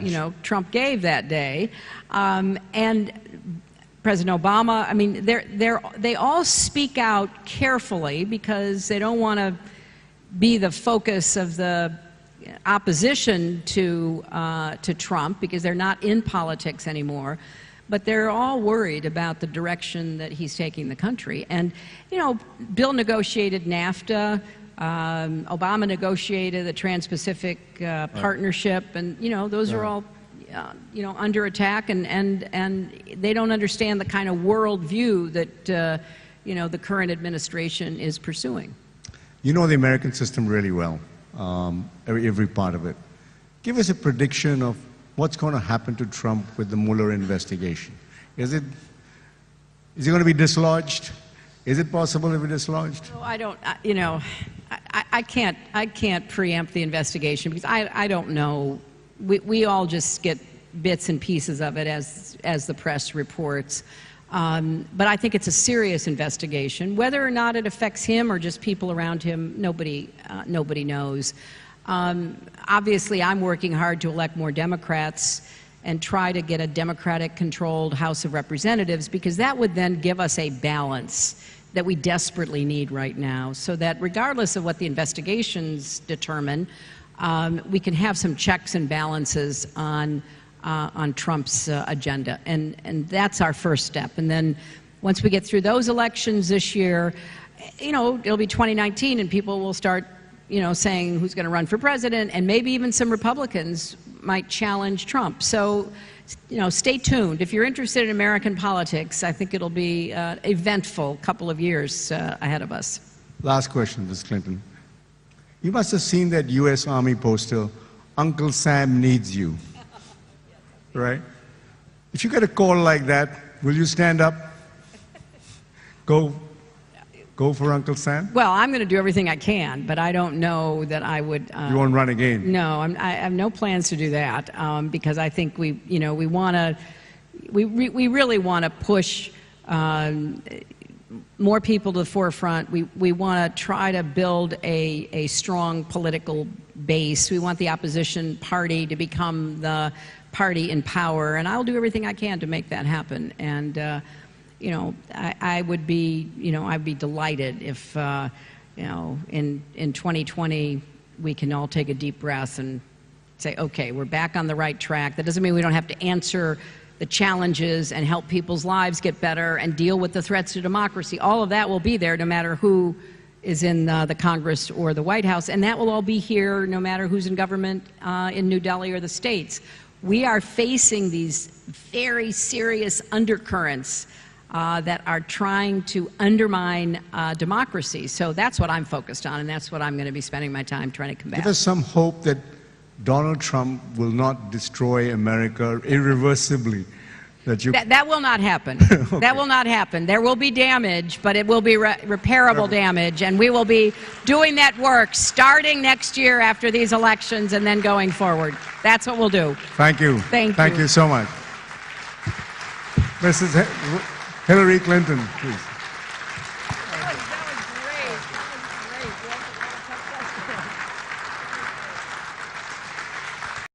you know, Trump gave that day, and President Obama? I mean, they all speak out carefully because they don't want to be the focus of the opposition to Trump, because they're not in politics anymore. But they're all worried about the direction that he's taking the country. And, you know, Bill negotiated NAFTA. Obama negotiated the Trans-Pacific Partnership, and, you know, those are all, you know, under attack, and they don't understand the kind of world view that, you know, the current administration is pursuing. You know the American system really well, every part of it. Give us a prediction of what's going to happen to Trump with the Mueller investigation. Is he going to be dislodged? Is it possible to be dislodged? No, I don't. You know, I can't preempt the investigation because I don't know. We all just get bits and pieces of it as the press reports. But I think it's a serious investigation. Whether or not it affects him or just people around him, nobody knows. Obviously, I'm working hard to elect more Democrats and try to get a Democratic-controlled House of Representatives, because that would then give us a balance that we desperately need right now, so that regardless of what the investigations determine, we can have some checks and balances on on Trump's agenda. And that's our first step. And then once we get through those elections this year, you know, it'll be 2019 and people will start, you know, saying who's going to run for president, and maybe even some Republicans might challenge Trump. So, you know, stay tuned. If you're interested in American politics, I think it'll be an eventful couple of years ahead of us. Last question, Ms. Clinton. You must have seen that U.S. Army poster, Uncle Sam needs you, right? If you get a call like that, will you stand up? Go for Uncle Sam? Well, I'm going to do everything I can, but I don't know that I would. You won't run again? No, I have no plans to do that because I think we really want to push more people to the forefront. We want to try to build a strong political base. We want the opposition party to become the party in power, and I'll do everything I can to make that happen. And you know, I would be, you know, I'd be delighted if, you know, in 2020 we can all take a deep breath and say, okay, we're back on the right track. That doesn't mean we don't have to answer the challenges and help people's lives get better and deal with the threats to democracy. All of that will be there no matter who is in the Congress or the White House, and that will all be here no matter who's in government in New Delhi or the states. We are facing these very serious undercurrents that are trying to undermine democracy. So that's what I'm focused on, and that's what I'm going to be spending my time trying to combat. Give us some hope that Donald Trump will not destroy America irreversibly. That will not happen. Okay. That will not happen. There will be damage, but it will be repairable damage, and we will be doing that work starting next year after these elections and then going forward. That's what we'll do. Thank you. Thank you so much. Mrs. Hilary Clinton, please.